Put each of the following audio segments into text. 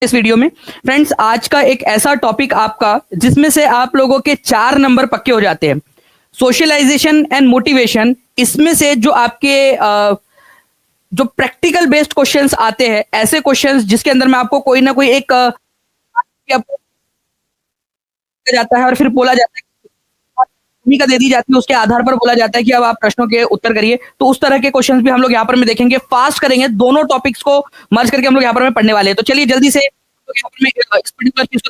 इस वीडियो में फ्रेंड्स आज का एक ऐसा टॉपिक आपका जिसमें से आप लोगों के 4 नंबर पक्के हो जाते हैं। सोशलाइजेशन एंड मोटिवेशन, इसमें से जो आपके जो प्रैक्टिकल बेस्ड क्वेश्चंस आते हैं, ऐसे क्वेश्चंस जिसके अंदर में आपको कोई ना कोई एक जाता है और फिर बोला जाता है, भूमिका दे दी जाती है, उसके आधार पर बोला जाता है कि अब आप प्रश्नों के उत्तर करिए। तो उस तरह के क्वेश्चंस भी हम लोग यहाँ पर में देखेंगे, फास्ट करेंगे, दोनों टॉपिक्स को मर्ज करके हम लोग यहाँ पर में पढ़ने वाले हैं। तो चलिए जल्दी से यहाँ पर में इस पर्टिकुलर चीज को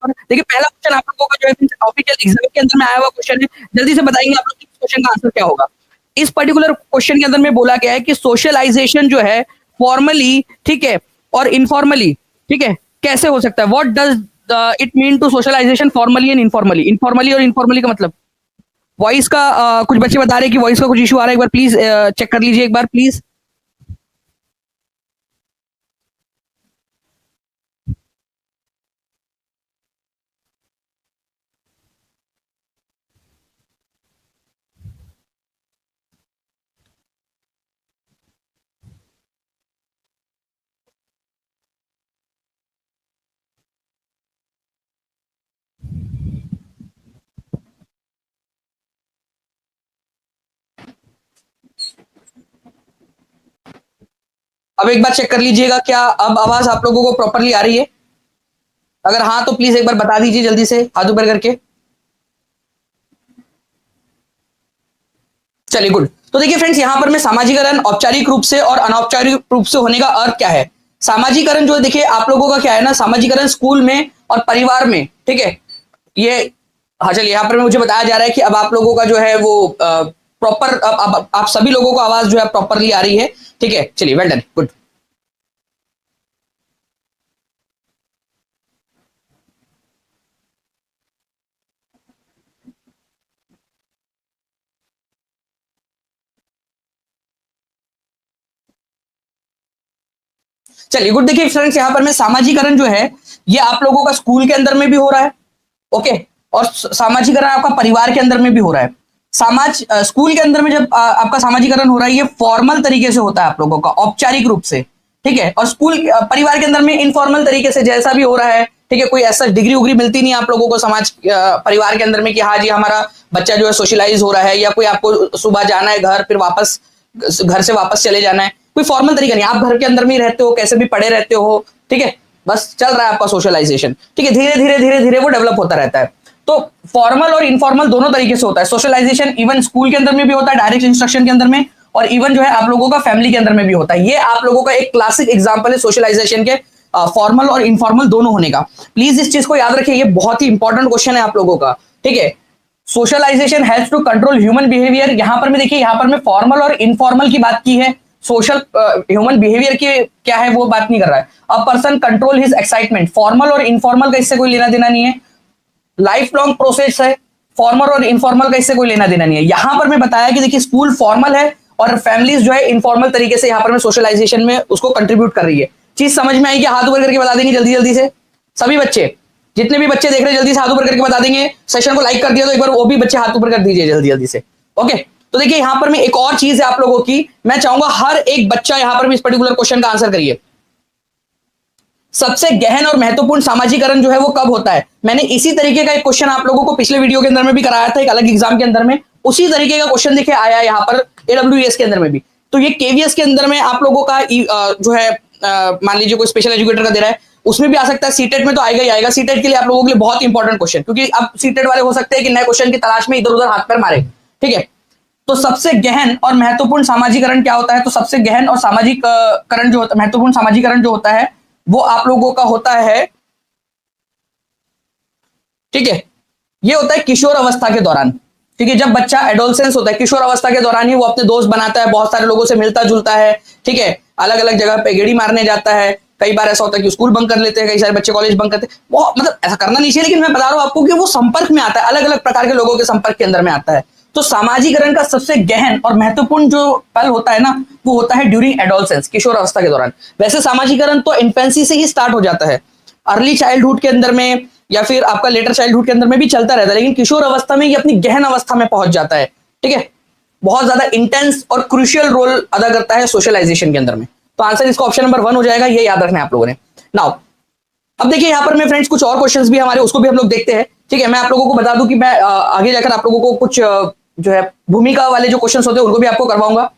देखिए। पहला क्वेश्चन आप लोगों का जो है ऑफिशियल एग्जाम के अंदर में आया हुआ क्वेश्चन है, जल्दी से बताएंगे आप लोग इस क्वेश्चन का आंसर क्या होगा। इस पर्टिकुलर क्वेश्चन के अंदर में बोला गया है कि सोशलाइजेशन जो है फॉर्मली, ठीक है, और इनफॉर्मली, ठीक है, कैसे हो सकता है। What does it mean to socialization formally and informally. Informally और इनफॉर्मली का मतलब, वॉइस का कुछ बच्चे बता रहे हैं कि वॉइस का कुछ इशू आ रहा है, एक बार प्लीज चेक कर लीजिए एक बार प्लीज। अब एक बार चेक कर लीजिएगा, क्या अब आवाज आप लोगों को प्रॉपरली आ रही है। अगर हाँ तो प्लीज एक बार बता दीजिए जल्दी से हाथ ऊपर करके। चलिए गुड। तो देखिए फ्रेंड्स, यहां पर मैं सामाजिकरण औपचारिक रूप से और अनौपचारिक रूप से होने का अर्थ क्या है। सामाजिकरण जो है, देखिए आप लोगों का क्या है ना, सामाजिकरण स्कूल में और परिवार में, ठीक है, ये हाँ चलिए यहाँ पर मुझे बताया जा रहा है कि अब आप लोगों का जो है वो प्रॉपर, अब आप सभी लोगों को आवाज जो है प्रॉपरली आ रही है, ठीक है। चलिए वेल डन, गुड। चलिए गुड। देखिए फ्रेंड्स, यहाँ पर मैं सामाजिकरण जो है ये आप लोगों का स्कूल के अंदर में भी हो रहा है, ओके, और सामाजिकरण आपका परिवार के अंदर में भी हो रहा है। स्कूल के अंदर में जब आपका सामाजिकरण हो रहा है, ये फॉर्मल तरीके से होता है आप लोगों का, औपचारिक रूप से, ठीक है। और परिवार के अंदर में इनफॉर्मल तरीके से जैसा भी हो रहा है, ठीक है। कोई ऐसा डिग्री उग्री मिलती नहीं आप लोगों को समाज परिवार के अंदर में कि हाँ जी हमारा बच्चा जो है सोशलाइज हो रहा है, या कोई आपको सुबह जाना है घर, फिर वापस घर से वापस चले जाना है, कोई फॉर्मल तरीका नहीं। आप घर के अंदर में ही रहते हो, कैसे भी पड़े रहते हो, ठीक है, बस चल रहा है आपका सोशलाइजेशन, ठीक है। धीरे धीरे धीरे धीरे वो डेवलप होता रहता है। तो फॉर्मल और इनफॉर्मल दोनों तरीके से होता है सोशलाइजेशन। इवन स्कूल के अंदर में भी होता है, डायरेक्ट इंस्ट्रक्शन के अंदर में, और इवन जो है आप लोगों का फैमिली के अंदर में भी होता है। ये आप लोगों का एक क्लासिक एग्जांपल है सोशलाइजेशन के फॉर्मल और इनफॉर्मल दोनों होने का। प्लीज इस चीज को याद रखिए, ये बहुत ही इंपॉर्टेंट क्वेश्चन है आप लोगों का, ठीक है। Socialization helps to control human behaviour. यहां पर मैं देखिए, यहां पर मैं फॉर्मल और इनफॉर्मल की बात की है, सोशल ह्यूमन बिहेवियर की क्या है वो बात नहीं कर रहा है। A person control his excitement, formal और इनफॉर्मल का इससे कोई लेना देना नहीं है। लाइफ लॉन्ग प्रोसेस है, फॉर्मल और इनफॉर्मल का इससे कोई लेना देना नहीं है। यहां पर मैं बताया कि देखिए स्कूल फॉर्मल है और फैमिलीज जो है इनफॉर्मल तरीके से यहां पर मैं सोशलाइजेशन में उसको कंट्रीब्यूट कर रही है। चीज समझ में आई कि हाथ ऊपर करके बता देंगे जल्दी जल्दी से सभी बच्चे, जितने भी बच्चे देख रहे हैं जल्दी से हाथ ऊपर करके बता देंगे। सेशन को लाइक कर दिया तो एक बार वो भी बच्चे हाथ ऊपर कर दीजिए जल्दी जल्दी से, ओके। तो देखिए यहां पर मैं एक और चीज है आप लोगों की, मैं चाहूंगा हर एक बच्चा यहां पर भी इस पर्टिकुलर क्वेश्चन का आंसर करिए। सबसे गहन और महत्वपूर्ण सामाजिकरण जो है वो कब होता है। मैंने इसी तरीके का एक क्वेश्चन आप लोगों को पिछले वीडियो के अंदर में भी कराया था, एक अलग एग्जाम के अंदर में, उसी तरीके का क्वेश्चन देखिए आया है यहाँ पर एडब्ल्यूएस के अंदर में भी। तो ये केवीएस के अंदर में आप लोगों का जो है मान लीजिए कोई स्पेशल एजुकेटर का दे रहा है, उसमें भी आ सकता है। सीटेट में तो आएगा ही आएगा। सीटेट के लिए आप लोगों के लिए बहुत इंपॉर्टेंट क्वेश्चन, क्योंकि अब सीटेट वाले हो सकते हैं कि नए क्वेश्चन की तलाश में इधर उधर हाथ पैर मारे, ठीक है। तो सबसे गहन और महत्वपूर्ण सामाजिकरण क्या होता है, तो सबसे गहन और सामाजिक करण जो होता है, महत्वपूर्ण सामाजिकरण जो होता है वो आप लोगों का होता है, ठीक है, ये होता है किशोर अवस्था के दौरान, ठीक है। जब बच्चा एडोलसेंस होता है, किशोर अवस्था के दौरान ही वो अपने दोस्त बनाता है, बहुत सारे लोगों से मिलता जुलता है, ठीक है, अलग अलग जगह पे गेड़ी मारने जाता है। कई बार ऐसा होता है कि स्कूल बंक कर लेते हैं, कई सारे बच्चे कॉलेज बंक करते हैं, बहुत मतलब ऐसा करना नहीं चाहिए, लेकिन मैं बता रहा हूं आपको कि वो संपर्क में आता है, अलग अलग प्रकार के लोगों के संपर्क के अंदर में आता है। तो सामाजिकरण का सबसे गहन और महत्वपूर्ण जो पल होता है ना, वो होता है ड्यूरिंग एडोलसेंस, किशोर अवस्था के दौरान। वैसे सामाजिकरण तो इन्फेंसी से ही स्टार्ट हो जाता है, अर्ली चाइल्डहुड के अंदर में या फिर आपका लेटर चाइल्डहुड के अंदर में भी चलता रहता है, लेकिन किशोर अवस्था में ये अपनी गहन अवस्था में पहुंच जाता है, ठीक है। बहुत ज्यादा इंटेंस और क्रूशियल रोल अदा करता है सोशलाइजेशन के अंदर में। तो आंसर इसका ऑप्शन नंबर 1 हो जाएगा, ये याद रखना है आप लोगों ने। नाउ अब देखिए यहाँ पर मैं फ्रेंड्स कुछ और क्वेश्चंस भी हमारे उसको भी हम लोग देखते हैं। ठीक है, मैं आप लोगों को बता दूं कि मैं आगे जाकर आप लोगों को कुछ जो है भूमिका वाले जो क्वेश्चंस होते हैं उनको भी आपको करवाऊंगा।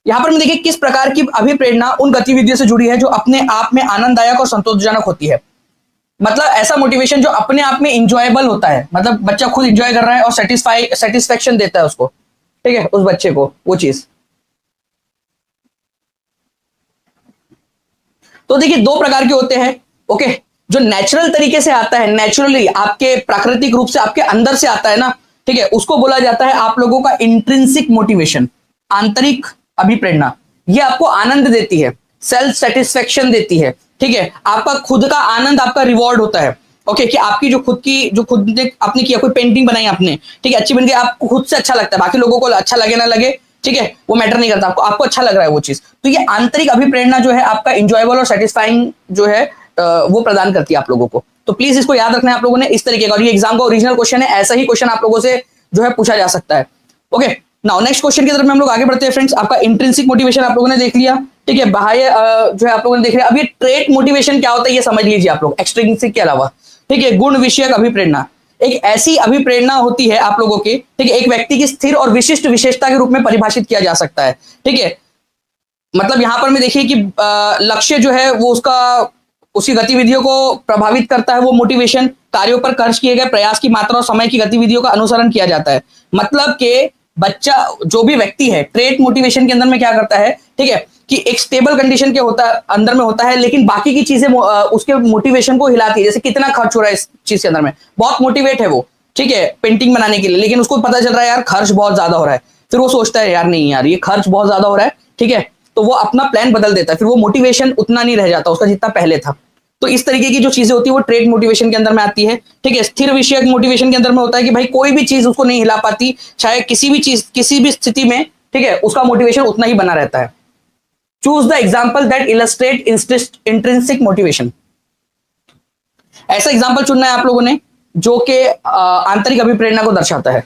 यहाँ पर मैं देखिए किस प्रकार की अभिप्रेरणा उन गतिविधियों से जुड़ी है जो अपने आप में आनंददायक और संतोषजनक होती है। मतलब ऐसा मोटिवेशन जो अपने आप में इंजॉयबल होता है, मतलब बच्चा खुद इंजॉय कर रहा है और सेटिस्फेक्शन देता है उसको, ठीक है, उस बच्चे को वो चीज। तो देखिए दो प्रकार के होते हैं। ओके, जो नेचुरल तरीके से आता है, नेचुरली आपके प्राकृतिक रूप से आपके अंदर से आता है ना, ठीक है, उसको बोला जाता है आप लोगों का इंट्रिंसिक मोटिवेशन, आंतरिक अभिप्रेरणा। ये आपको आनंद देती है, सेल्फ सेटिस्फेक्शन देती है, ठीक है, आपका खुद का आनंद आपका रिवॉर्ड होता है। ओके, कि आपकी जो खुद ने आपने किया, कोई पेंटिंग बनाई आपने, ठीक है, अच्छी बन गई, आपको खुद से अच्छा लगता है, बाकी लोगों को अच्छा लगे ना लगे, ठीक है, वो मैटर नहीं करता, आपको अच्छा लग रहा है वो चीज। तो ये आंतरिक अभिप्रेरणा जो है आपका इंजॉयबल और सेटिस्फाइंग जो है वो प्रदान करती है आप लोगों को। तो प्लीज इसको याद रखना है आप लोगों ने इस तरीके का, और ये एग्जाम का ओरिजिनल क्वेश्चन है, ऐसा ही क्वेश्चन आप लोगों से जो है पूछा जा सकता है। ओके, नाउ नेक्स्ट क्वेश्चन की तरफ में हम लोग आगे बढ़ते हैं फ्रेंड्स। आपका इंट्रिंसिक मोटिवेशन आप लोगों ने देख लिया, ठीक है, बाह्य जो है आप लोगों ने देख लिया। अब ये ट्रेट मोटिवेशन क्या होता है ये समझ लीजिए आप लोग, एक्सट्रिंसिक के अलावा, ठीक है। गुण विषयक अभिप्रेरणा एक ऐसी अभिप्रेरणा होती है आप लोगों की, ठीक है, एक व्यक्ति की स्थिर और विशिष्ट विशेषता के रूप में परिभाषित किया जा सकता है, ठीक है। मतलब यहां पर में देखिए कि लक्ष्य जो है वो उसकी गतिविधियों को प्रभावित करता है, वो मोटिवेशन कार्यों पर खर्च किए गए प्रयास की मात्रा और समय की गतिविधियों का अनुसरण किया जाता है। मतलब कि बच्चा जो भी व्यक्ति है ट्रेट मोटिवेशन के अंदर में क्या करता है, ठीक है, कि एक स्टेबल कंडीशन के अंदर में होता है, लेकिन बाकी की चीजें उसके मोटिवेशन को हिलाती है। जैसे कितना खर्च हो रहा है इस चीज के अंदर में, बहुत मोटिवेट है वो, ठीक है, पेंटिंग बनाने के लिए, लेकिन उसको पता चल रहा है यार खर्च बहुत ज्यादा हो रहा है, फिर वो सोचता है यार नहीं यार ये खर्च बहुत ज्यादा हो रहा है, ठीक है, तो वो अपना प्लान बदल देता है, फिर वो मोटिवेशन उतना नहीं रह जाता उसका जितना पहले था। तो इस तरीके की जो चीजें होती है वो ट्रेड मोटिवेशन के अंदर में आती है, ठीक है। स्थिर विषयक मोटिवेशन के अंदर में होता है कि भाई कोई भी चीज उसको नहीं हिला पाती, चाहे किसी भी चीज किसी भी स्थिति में, ठीक है, उसका मोटिवेशन उतना ही बना रहता है। Choose the example that illustrate intrinsic motivation. ऐसा एग्जाम्पल चुनना है आप लोगों ने जो कि आंतरिक अभिप्रेरणा को दर्शाता है।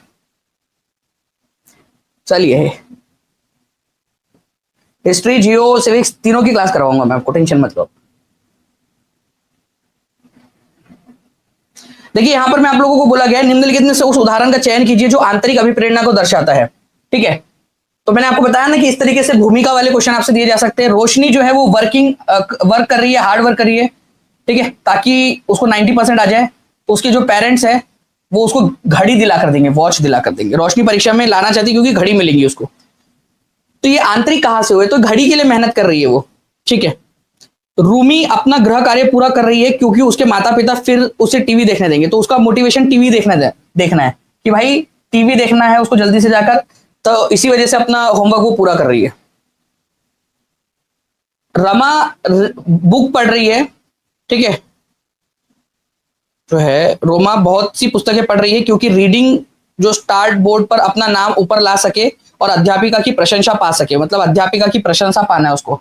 चलिए, हिस्ट्री, जियो, सिविक्स तीनों की क्लास करवाऊंगा मैं आपको, टेंशन मत लो। देखिए यहां पर मैं आप लोगों को बोला गया निम्नलिखित में से उस उदाहरण का चयन कीजिए जो आंतरिक अभिप्रेरणा को दर्शाता है, ठीक है। तो मैंने आपको बताया ना कि इस तरीके से भूमिका वाले क्वेश्चन आपसे दिए जा सकते हैं। रोशनी जो है वो वर्क कर रही है, हार्ड वर्क कर रही है, ठीक है, ताकि उसको 90% आ जाए। तो उसके जो पेरेंट्स है वो उसको घड़ी दिला कर देंगे, वॉच दिला कर देंगे। रोशनी परीक्षा में लाना चाहती क्योंकि घड़ी मिलेगी उसको। तो ये आंतरिक कहां से हुए, तो घड़ी के लिए मेहनत कर रही है वो, ठीक है। रूमी अपना गृह कार्य पूरा कर रही है क्योंकि उसके माता पिता फिर उसे टीवी देखने देंगे, तो उसका मोटिवेशन टीवी देखना है कि भाई टीवी देखना है उसको जल्दी से जाकर, तो इसी वजह से अपना होमवर्क वो पूरा कर रही है। रमा बुक पढ़ रही है, ठीक है, जो है रोमा बहुत सी पुस्तकें पढ़ रही है क्योंकि रीडिंग जो स्टार्ट बोर्ड पर अपना नाम ऊपर ला सके और अध्यापिका की प्रशंसा पा सके। मतलब अध्यापिका की प्रशंसा पाना है उसको,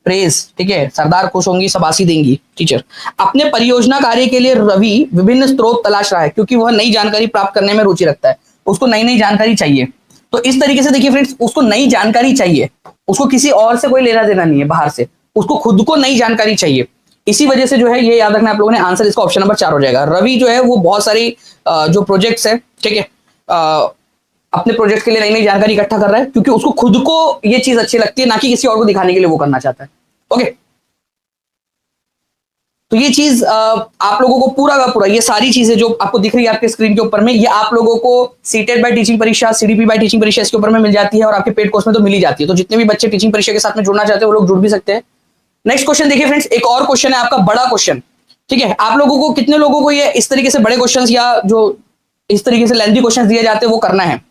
प्रेज, ठीक है, सरदार खुश होंगी, शाबाशी देंगी टीचर। अपने परियोजना कार्य के लिए रवि विभिन्न स्रोत तलाश रहा है क्योंकि वह नई जानकारी प्राप्त करने में रुचि रखता है, उसको नई नई जानकारी चाहिए। तो इस तरीके से देखिए फ्रेंड्स, उसको नई जानकारी चाहिए, उसको किसी और से कोई लेना देना नहीं है बाहर से, उसको खुद को नई जानकारी चाहिए। इसी वजह से जो है ये याद रखना आप लोगों ने, आंसर इसका ऑप्शन नंबर 4 हो जाएगा। रवि जो है वो बहुत सारी जो प्रोजेक्ट्स है, ठीक है, अपने प्रोजेक्ट के लिए नई नई जानकारी इकट्ठा कर रहा है क्योंकि उसको खुद को ये चीज अच्छी लगती है, ना कि किसी और को दिखाने के लिए वो करना चाहता है। ओके, तो ये चीज आप लोगों को पूरा का पूरा, ये सारी चीजें जो आपको दिख रही है आपके स्क्रीन के ऊपर में, ये आप लोगों को सीटेट बाय टीचिंग परीक्षा, सीडीपी बाय टीचिंग परीक्षा इसके ऊपर में मिल जाती है और आपके पेड कोर्स में तो मिल ही जाती है। तो जितने भी बच्चे टीचिंग परीक्षा के साथ में जुड़ना चाहते हैं वो लोग जुड़ भी सकते हैं। नेक्स्ट क्वेश्चन देखिए फ्रेंड्स, एक और क्वेश्चन है आपका बड़ा क्वेश्चन, ठीक है। आप लोगों को कितने लोगों को ये इस तरीके से बड़े क्वेश्चन या जो इस तरीके से लेंथी क्वेश्चन दिए जाते हैं वो करना है?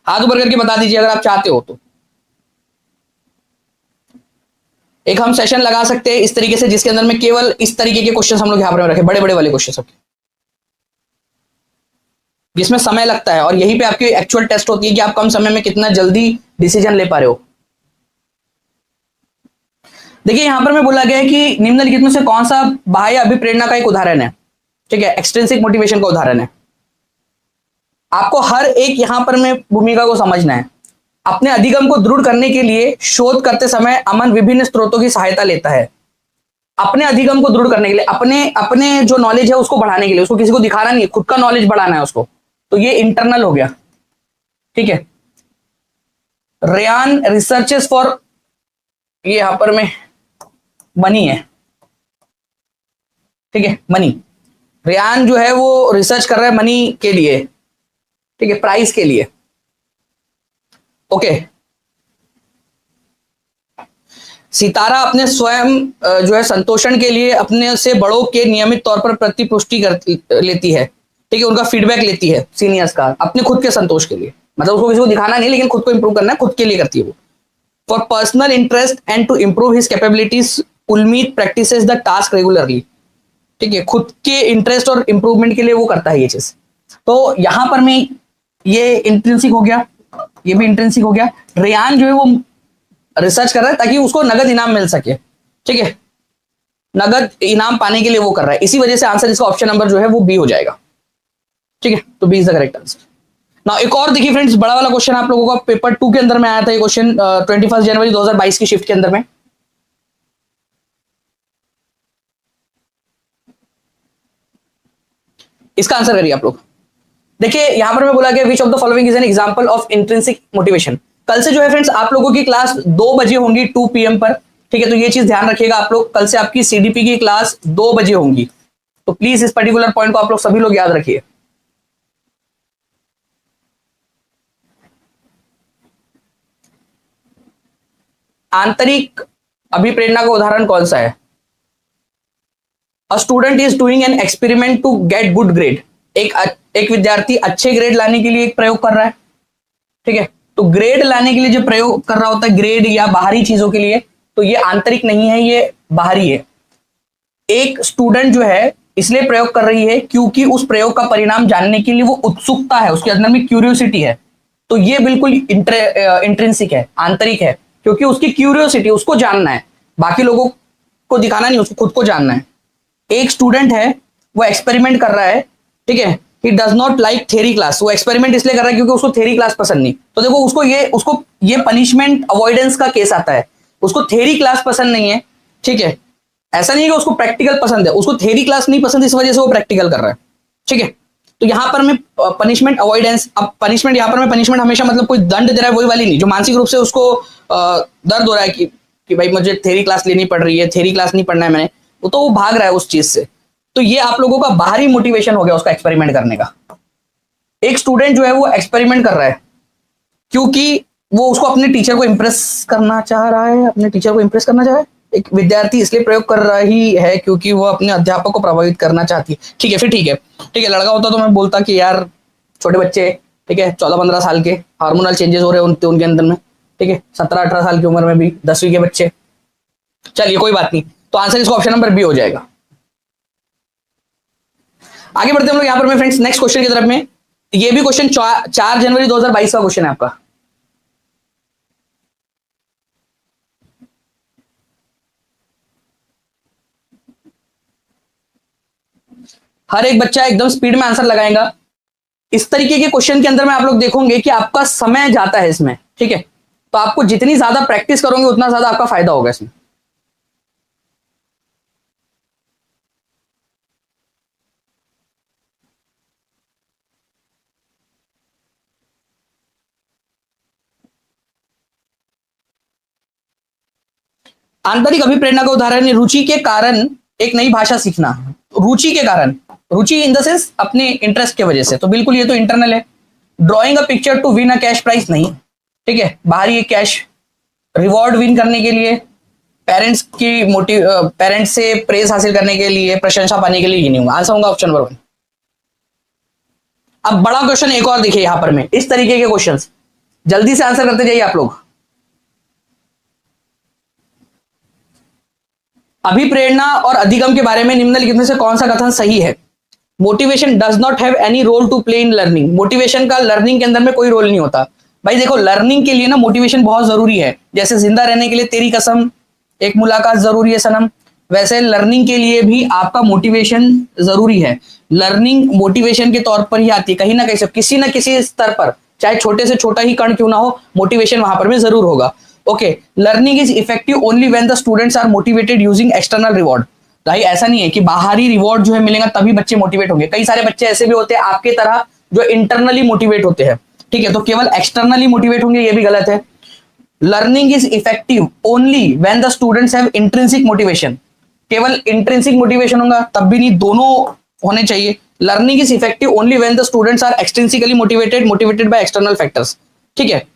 हाथ ऊपर करके बता दीजिए अगर आप चाहते हो तो। एक हम सेशन लगा सकते हैं इस तरीके से जिसके अंदर में केवल इस तरीके के क्वेश्चन हम लोग यहां पर रखें, बड़े बड़े वाले क्वेश्चन सबके, जिसमें समय लगता है और यहीं पे आपकी एक्चुअल टेस्ट होती है कि आप कम समय में कितना जल्दी डिसीजन ले पा रहे हो। देखिए यहां पर मैं बोला गया है कि निम्नलिखित में से कौन सा बाह्य अभिप्रेरणा का एक उदाहरण है, ठीक है, एक्सट्रिंसिक मोटिवेशन का उदाहरण है। आपको हर एक यहां पर में भूमिका को समझना है। अपने अधिगम को दृढ़ करने के लिए शोध करते समय अमन विभिन्न स्रोतों की सहायता लेता है। अपने अधिगम को दृढ़ करने के लिए, अपने अपने जो नॉलेज है उसको बढ़ाने के लिए, उसको किसी को दिखाना नहीं है, खुद का नॉलेज बढ़ाना है उसको, तो ये इंटरनल हो गया। ठीक है, रेयान रिसर्चेस फॉर, ये यहां पर में मनी है। ठीक है, मनी, रेयान जो है वो रिसर्च कर रहा है मनी के लिए, ठीक है, प्राइस के लिए। ओके, सितारा अपने स्वयं जो है संतोषण के लिए अपने से बड़ों के नियमित तौर पर प्रतिपुष्टि कर लेती है। ठीक है, उनका फीडबैक लेती है सीनियर्स का, अपने खुद के संतोष के लिए, मतलब उसको किसी को दिखाना नहीं, लेकिन खुद को इंप्रूव करना है, खुद के लिए करती है वो। For personal interest and to improve his capabilities उलमीत प्रैक्टिसेस द टास्क रेगुलरली। ठीक है, खुद के इंटरेस्ट और इंप्रूवमेंट के लिए वो करता है ये चीज। तो यहां पर मैं ये इंट्रिंसिक हो गया, ये भी इंट्रिंसिक हो गया। रेयान जो है वो रिसर्च कर रहा है ताकि उसको नगद इनाम मिल सके। ठीक है, नगद इनाम पाने के लिए वो कर रहा है, इसी वजह से आंसर इसका ऑप्शन नंबर जो है वो बी हो जाएगा। ठीक है, तो B is the correct answer. Now एक और देखिए फ्रेंड्स, बड़ा वाला क्वेश्चन आप लोगों का पेपर 2 के अंदर में आया था ये क्वेश्चन, 21 जनवरी 2022 की शिफ्ट के अंदर में। इसका आंसर करिए आप लोग। देखिए यहां पर मैं बोला गया which of the following is an example of intrinsic motivation. कल से जो है फ्रेंड्स आप लोगों की क्लास 2 बजे होंगी 2 PM पर। ठीक है, तो ये चीज ध्यान रखिएगा आप लोग, कल से आपकी CDP की क्लास 2 बजे होंगी, तो प्लीज इस पर्टिकुलर पॉइंट को आप लोग सभी लोग याद रखिए। आंतरिक अभिप्रेरणा का उदाहरण कौन सा है? A student is doing an experiment to get good grade. एक विद्यार्थी अच्छे ग्रेड लाने के लिए एक प्रयोग कर रहा है। ठीक है, तो ग्रेड लाने के लिए जो प्रयोग कर रहा होता है ग्रेड या बाहरी चीजों के लिए, तो ये आंतरिक नहीं है, ये बाहरी है। एक स्टूडेंट जो है इसलिए प्रयोग कर रही है क्योंकि उस प्रयोग का परिणाम जानने के लिए वो उत्सुकता है, उसके अंदर में क्यूरियोसिटी है, तो ये बिल्कुल इंट्रिंसिक है, आंतरिक है, क्योंकि उसकी क्यूरियोसिटी, उसको जानना है, बाकी लोगों को दिखाना नहीं, उसको खुद को जानना है। एक स्टूडेंट है वो एक्सपेरिमेंट कर रहा है, ठीक है, he does not like theory class. वो एक्सपेरिमेंट इसलिए कर रहा है क्योंकि उसको थ्योरी क्लास पसंद नहीं। तो देखो उसको ये पनिशमेंट अवॉइडेंस का केस आता है, उसको थ्योरी क्लास पसंद नहीं है। ठीक है, ऐसा नहीं है कि उसको प्रैक्टिकल पसंद है, उसको थ्योरी क्लास नहीं पसंद, इस वजह से वो प्रैक्टिकल कर रहा है। ठीक है, तो यहां पर मैं पनिशमेंट अवॉइडेंस, अब पनिशमेंट यहां पर मैं पनिशमेंट हमेशा मतलब कोई दंड दे रहा है वही वाली नहीं, जो मानसिक रूप से उसको दर्द हो रहा है कि भाई मुझे थ्योरी क्लास लेनी पड़ रही है, थ्योरी क्लास नहीं पढ़ना है मैंने, तो वो भाग रहा है उस चीज से। तो ये आप लोगों का बाहरी मोटिवेशन हो गया उसका एक्सपेरिमेंट करने का। एक स्टूडेंट जो है वो एक्सपेरिमेंट कर रहा है क्योंकि वो उसको अपने टीचर को इंप्रेस करना चाह रहा है, अपने टीचर को इंप्रेस करना चाह रहा है। एक विद्यार्थी इसलिए प्रयोग कर रही है क्योंकि वो अपने अध्यापक को प्रभावित करना चाहती है। ठीक है, फिर ठीक है, ठीक है, लड़का होता तो मैं बोलता कि यार छोटे बच्चे, ठीक है, 14-15 साल के, हार्मोनल चेंजेस हो रहे हैं उनके अंदर में, ठीक है, 17-18 साल की उम्र में भी 10वीं के बच्चे। चलिए कोई बात नहीं, तो आंसर इसको ऑप्शन नंबर बी हो जाएगा। आगे बढ़ते हैं हम लोग यहां पर में फ्रेंड्स नेक्स्ट क्वेश्चन की तरफ में। ये भी क्वेश्चन 4 जनवरी 2022 का क्वेश्चन है आपका। हर एक बच्चा एकदम स्पीड में आंसर लगाएगा। इस तरीके के क्वेश्चन के अंदर में आप लोग देखोगे कि आपका समय जाता है इसमें। ठीक है, तो आपको जितनी ज्यादा प्रैक्टिस करोगे उतना ज्यादा आपका फायदा होगा इसमें। आंतरिक अभिप्रेरणा का उदाहरण है रुचि के कारण एक नई भाषा सीखना। रुचि के कारण, रुचि इन द सेंस अपने इंटरेस्ट के वजह से, तो बिल्कुल ये तो इंटरनल है। Drawing a picture to win a cash prize नहीं, ठीक है, बाहरी एक कैश रिवॉर्ड विन करने के लिए, पेरेंट्स से प्रेज हासिल करने के लिए, प्रशंसा पाने के लिए, ये नहीं होगा। आंसर होगा ऑप्शन नंबर 1। अब बड़ा क्वेश्चन एक और देखिए यहां पर में, इस तरीके के क्वेश्चंस जल्दी से आंसर करते जाइए आप लोग। अभिप्रेरणा और अधिगम के बारे में निम्नलिखित में से कौन सा कथन सही है? Motivation does not have any role to play in learning. Motivation का लर्निंग के अंदर में कोई रोल नहीं होता। भाई देखो, लर्निंग के लिए ना मोटिवेशन बहुत जरूरी है। जैसे जिंदा रहने के लिए तेरी कसम, एक मुलाकात जरूरी है सनम, वैसे लर्निंग के लिए भी आपका मोटिवेशन जरूरी है। लर्निंग मोटिवेशन के तौर पर ही आती है, कहीं ना कहीं से, किसी ना किसी स्तर पर, चाहे छोटे से छोटा ही कण क्यों ना हो, मोटिवेशन वहां पर में जरूर होगा। Okay, learning is effective only when the students are motivated using external reward. भाई ऐसा नहीं है कि बाहरी रिवॉर्ड जो है मिलेगा तभी बच्चे मोटिवेट होंगे, कई सारे बच्चे ऐसे भी होते हैं आपके तरह जो इंटरनली मोटिवेट होते हैं, ठीक है, तो केवल एक्सटर्नली मोटिवेट होंगे ये भी गलत है। Learning is effective only when the students have intrinsic motivation, केवल इंट्रिंसिक मोटिवेशन होगा तब भी नहीं, दोनों होने चाहिए। Learning is effective only when the students are extrinsically motivated by external factors, ठीक है।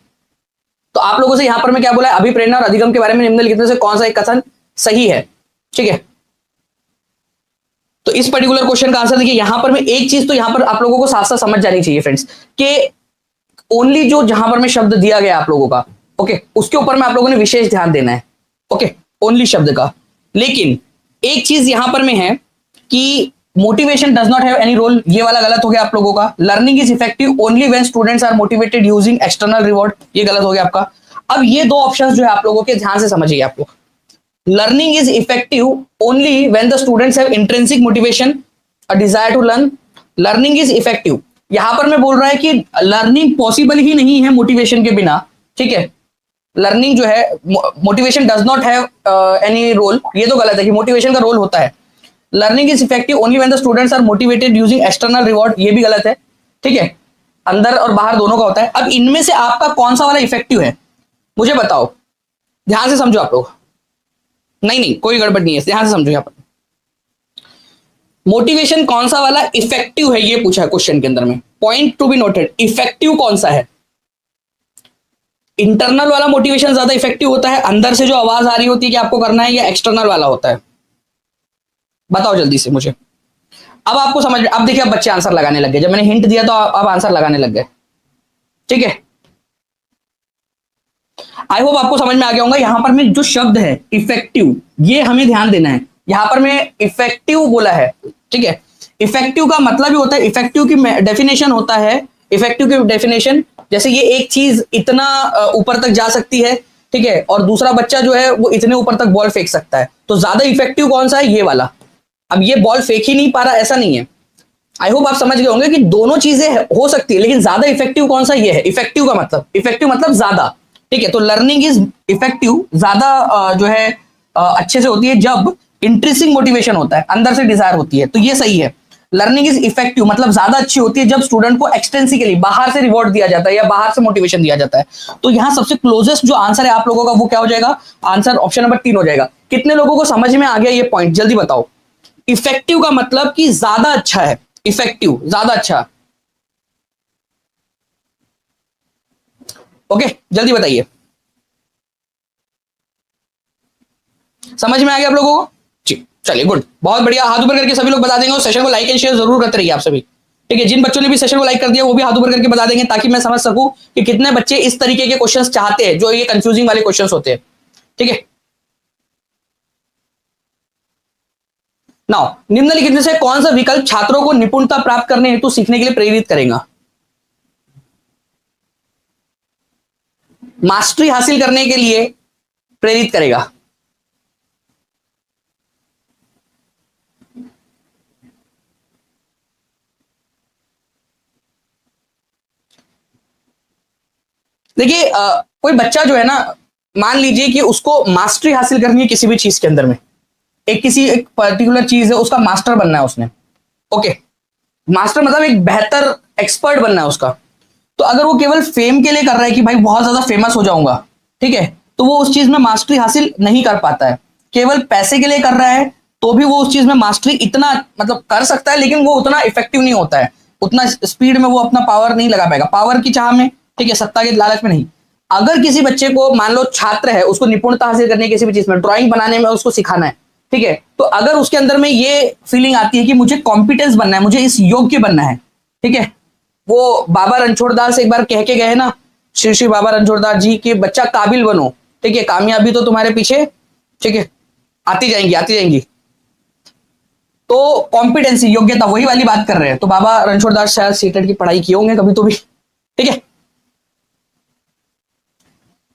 तो आप लोगों से यहां पर मैं क्या बोला है, अभिप्रेरणा और अधिगम के बारे में निम्नलिखित में से कौन सा एक कथन सही है, ठीक है। तो इस पर्टिकुलर क्वेश्चन का आंसर देखिए, यहां पर मैं एक चीज तो यहां पर आप लोगों को साथ साथ समझ जानी चाहिए फ्रेंड्स, कि ओनली जो जहां पर मैं शब्द दिया गया आप लोगों का, ओके, उसके ऊपर में आप लोगों ने विशेष ध्यान देना है, ओके, ओनली शब्द का। लेकिन एक चीज यहां पर में है कि motivation does not have any role, ये वाला गलत हो गया आप लोगों का। Learning is effective only when students are motivated using external reward, ये गलत हो गया आपका। अब ये दो ऑप्शंस जो है आप लोगों के ध्यान से समझिए आप लोग। Learning is effective only when the students have intrinsic motivation, a desire to learn. Learning is effective, यहां पर मैं बोल रहा है कि लर्निंग पॉसिबल ही नहीं है मोटिवेशन के बिना, ठीक है। लर्निंग जो है, motivation does not have any role, ये तो गलत है कि मोटिवेशन का रोल होता है। Learning is effective only when the students are motivated using external reward, ये भी गलत है, ठीक है, अंदर और बाहर दोनों का होता है। अब इनमें से आपका कौन सा वाला इफेक्टिव है मुझे बताओ, ध्यान से समझो आप लोग। नहीं नहीं कोई गड़बड़ नहीं है, ध्यान से समझो। यहां पर मोटिवेशन कौन सा वाला इफेक्टिव है ये पूछा है क्वेश्चन के अंदर में, point to be noted, effective कौन सा है। इंटरनल वाला मोटिवेशन ज्यादा इफेक्टिव होता है, अंदर से जो आवाज आ रही होती है कि आपको करना है, या एक्सटर्नल वाला होता है, बताओ जल्दी से मुझे। अब आपको समझ, अब देखिए अब बच्चे आंसर लगाने लग गए, जब मैंने हिंट दिया तो अब आंसर लगाने लग गए, ठीक है। आई होप आपको समझ में आ गया होगा। यहां पर में जो शब्द है इफेक्टिव, ये हमें ध्यान देना है, यहां पर मैं इफेक्टिव बोला है, ठीक है। इफेक्टिव का मतलब ही होता है, इफेक्टिव की डेफिनेशन होता है, इफेक्टिव की डेफिनेशन जैसे ये एक चीज इतना ऊपर तक जा सकती है, ठीक है, और दूसरा बच्चा जो है वो इतने ऊपर तक बॉल फेंक सकता है, तो ज्यादा इफेक्टिव कौन सा है, ये वाला। अब ये बॉल फेंक ही नहीं पा रहा, ऐसा नहीं है। आई होप आप समझ गए होंगे कि दोनों चीजें हो सकती है, लेकिन ज्यादा इफेक्टिव कौन सा, ये है। इफेक्टिव का मतलब, इफेक्टिव मतलब ज्यादा, ठीक है। तो लर्निंग इज इफेक्टिव ज्यादा जो है अच्छे से होती है जब इंट्रिंसिक मोटिवेशन होता है, अंदर से डिजायर होती है, तो ये सही है। लर्निंग इज इफेक्टिव मतलब ज्यादा अच्छी होती है जब स्टूडेंट को एक्सटेंसिकली बाहर से रिवॉर्ड दिया जाता है या बाहर से मोटिवेशन दिया जाता है। तो यहां सबसे क्लोजेस्ट जो आंसर है आप लोगों का वो क्या हो जाएगा, आंसर ऑप्शन नंबर 3 हो जाएगा। कितने लोगों को समझ में आ गया ये पॉइंट, जल्दी बताओ। इफेक्टिव का मतलब कि ज्यादा अच्छा है, इफेक्टिव ज्यादा अच्छा, ओके, जल्दी बताइए। समझ में आ गया आप लोगों को, जी चलिए गुड, बहुत बढ़िया। हाथ ऊपर करके सभी लोग बता देंगे, और सेशन को लाइक एंड शेयर जरूर करते रहिए आप सभी, ठीक है। जिन बच्चों ने भी सेशन को लाइक कर दिया वो भी हाथ ऊपर करके बता देंगे, ताकि मैं समझ सकूं कि कितने बच्चे इस तरीके के क्वेश्चंस चाहते हैं जो ये कंफ्यूजिंग वाले क्वेश्चंस होते हैं, ठीक है। नाउ निम्नलिखित में से कौन सा विकल्प छात्रों को निपुणता प्राप्त करने हेतु सीखने के लिए प्रेरित करेगा, मास्टरी हासिल करने के लिए प्रेरित करेगा। देखिए कोई बच्चा जो है ना, मान लीजिए कि उसको मास्टरी हासिल करनी है किसी भी चीज के अंदर में, एक पर्टिकुलर चीज है, उसका मास्टर बनना है उसने, ओके, मास्टर मतलब एक बेहतर एक्सपर्ट बनना है उसका। तो अगर वो केवल फेम के लिए कर रहा है कि भाई बहुत ज्यादा फेमस हो जाऊंगा, ठीक है, तो वो उस चीज में मास्टरी हासिल नहीं कर पाता है। केवल पैसे के लिए कर रहा है तो भी वो उस चीज में मास्टरी इतना मतलब कर सकता है, लेकिन वो उतना इफेक्टिव नहीं होता है, उतना स्पीड में वो अपना पावर नहीं लगा पाएगा, पावर की चाह में, ठीक है, सत्ता के लालच में नहीं। अगर किसी बच्चे को, मान लो छात्र है, उसको निपुणता हासिल करनी है किसी भी चीज में, ड्राइंग बनाने में उसको सिखाना है, ठीक है, तो अगर उसके अंदर में ये फीलिंग आती है कि मुझे कॉम्पिटेंस बनना है, मुझे इस योग्य बनना है, ठीक है, वो बाबा रणछोड़दास एक बार कह के गए ना, श्री श्री बाबा रणछोड़दास जी, कि बच्चा काबिल बनो, ठीक है, कामयाबी तो तुम्हारे पीछे, ठीक है, आती जाएंगी आती जाएंगी। तो कॉम्पिटेंसी, योग्यता, वही वाली बात कर रहे हैं। तो बाबा रणछोड़दास शायद सीटेट की पढ़ाई किए होंगे कभी तो भी, ठीक है,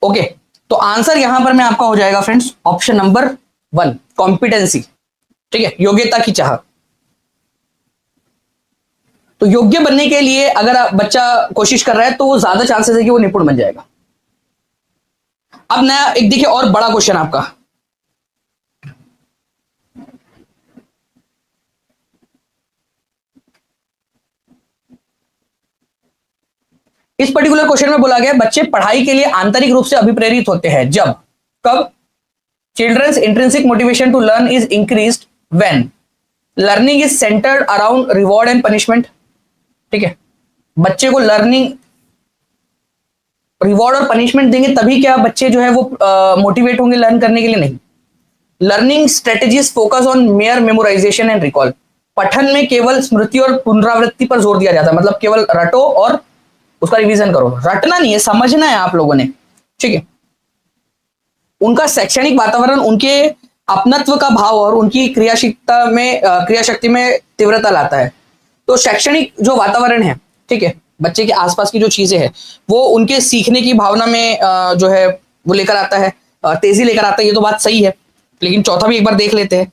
ओके। तो आंसर यहां पर मैं आपका हो जाएगा फ्रेंड्स ऑप्शन नंबर 1, कॉम्पिटेंसी, ठीक है, योग्यता की चाह। तो योग्य बनने के लिए अगर बच्चा कोशिश कर रहा है तो वो ज्यादा चांसेस है कि वो निपुण बन जाएगा। अब नया एक देखिए और बड़ा क्वेश्चन आपका, इस पर्टिकुलर क्वेश्चन में बोला गया बच्चे पढ़ाई के लिए आंतरिक रूप से अभिप्रेरित होते हैं जब, कब? Childrens intrinsic motivation to learn is increased when learning is centred around reward and punishment. ठीक है, बच्चे को लर्निंग रिवॉर्ड और पनिशमेंट देंगे तभी क्या बच्चे जो है वो मोटिवेट होंगे लर्न करने के लिए? नहीं। Learning strategies focus on mayor memorisation and recall. पठन में केवल स्मृति और पुनरावृत्ति पर जोर दिया जाता है, मतलब केवल रटो और उसका रिवीजन करो। रटना नहीं है, समझना है आप लोगों ने। ठीक है, उनका शैक्षणिक वातावरण उनके अपनत्व का भाव और उनकी क्रियाशक्ति में तीव्रता लाता है। तो शैक्षणिक जो वातावरण है, ठीक है, बच्चे के आसपास की जो चीजें हैं वो उनके सीखने की भावना में जो है वो लेकर आता है, तेजी लेकर आता है। ये तो बात सही है, लेकिन चौथा भी एक बार देख लेते हैं,